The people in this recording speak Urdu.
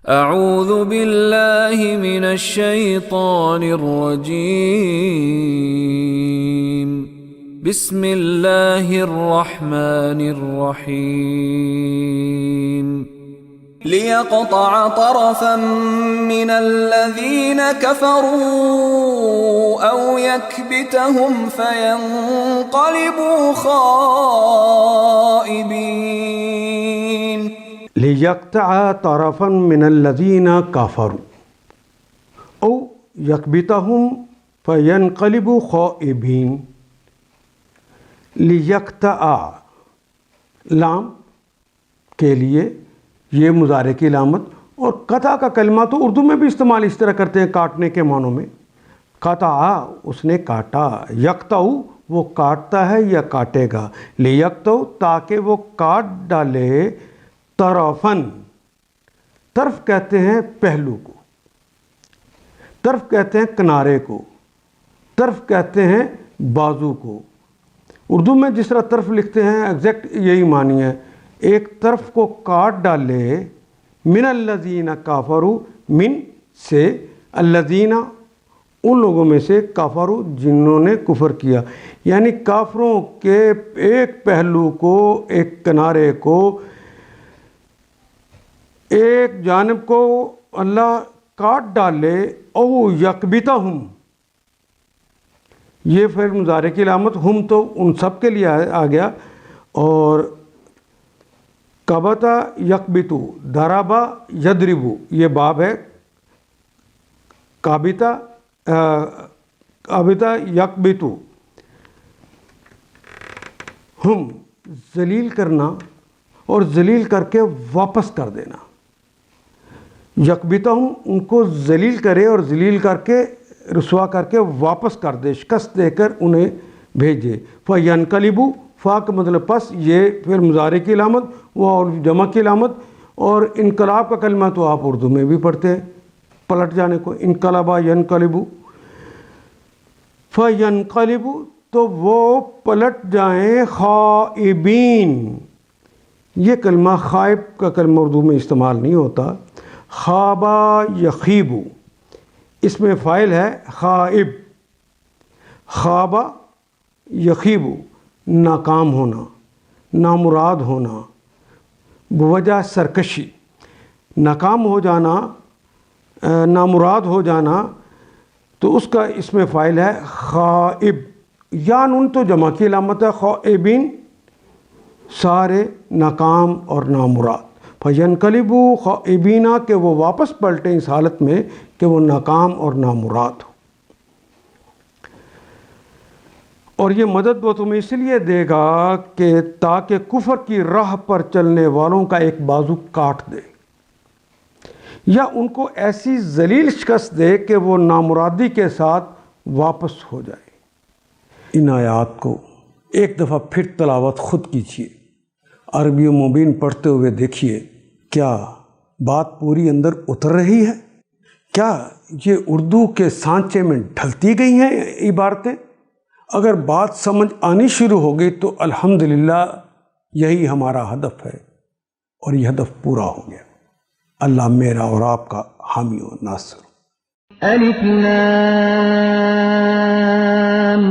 اعوذ باللہ من الشیطان الرجیم بسم اللہ الرحمن الرحیم ليقطع طرفا من الذين كفروا أو يكبتهم فينقلبوا خائبين ليقطع طرفا من الذين كفروا أو يكبتهم فينقلبوا خائبين ليقطع لام کے لیے یہ مضارع کی علامت، اور قطع کا کلمہ تو اردو میں بھی استعمال اس طرح کرتے ہیں کاٹنے کے معنوں میں. قطع اس نے کاٹا، یقطع وہ کاٹتا ہے یا کاٹے گا، لیقطع تاکہ وہ کاٹ ڈالے، طرفاً طرف کہتے ہیں پہلو کو، طرف کہتے ہیں کنارے کو، طرف کہتے ہیں بازو کو. اردو میں جس طرح طرف لکھتے ہیں ایگزیکٹ یہی معنی ہے، ایک طرف کو کاٹ ڈالے. من الذین کافروا، من سے، الذین ان لوگوں میں سے، کافروا جنہوں نے کفر کیا، یعنی کافروں کے ایک پہلو کو، ایک کنارے کو، ایک جانب کو اللہ کاٹ ڈالے. او یکبتہم، یہ پھر مضارع کی علامت، ہم تو ان سب کے لیے آ گیا. اور کبتا یکبتو، ضربا یضربو، یہ باب ہے. کابتا یکبتو، ہم ذلیل کرنا اور ذلیل کر کے واپس کر دینا. یکبتہم ان کو ذلیل کرے اور ذلیل کر کے رسوا کر کے واپس کر دے، شکست دے کر انہیں بھیجے. فینقلبو، فا کا مطلب پس، یہ پھر مضارع کی علامت، وہ اور جمع کی علامت. اور انقلاب کا کلمہ تو آپ اردو میں بھی پڑھتے ہیں، پلٹ جانے کو، انقلبا ینقلبو. فینقلبو تو وہ پلٹ جائیں، خائبین. یہ کلمہ خائب کا کلمہ اردو میں استعمال نہیں ہوتا. خابا یخیبو، اس میں فاعل ہے خائب. خوابہ یخیبو، ناکام ہونا، نامراد ہونا، بوجہ سرکشی. ناکام ہو جانا، نامراد ہو جانا، تو اس کا اس میں فاعل ہے خائب. یا نون تو جمع کی علامت ہے، خائبین سارے ناکام اور نامراد. فینقلبوا خائبین کہ وہ واپس پلٹیں اس حالت میں کہ وہ ناکام اور نامراد ہو. اور یہ مدد وہ تمہیں اس لیے دے گا کہ تاکہ کفر کی راہ پر چلنے والوں کا ایک بازو کاٹ دے، یا ان کو ایسی ذلیل شکست دے کہ وہ نامرادی کے ساتھ واپس ہو جائے. ان آیات کو ایک دفعہ پھر تلاوت خود کیجیے، عربی و مبین پڑھتے ہوئے دیکھیے کیا بات پوری اندر اتر رہی ہے، کیا یہ اردو کے سانچے میں ڈھلتی گئی ہیں عبارتیں. اگر بات سمجھ آنی شروع ہو گئی تو الحمدللہ یہی ہمارا ہدف ہے، اور یہ ہدف پورا ہو گیا. اللہ میرا اور آپ کا حامی و ناصر. الف لام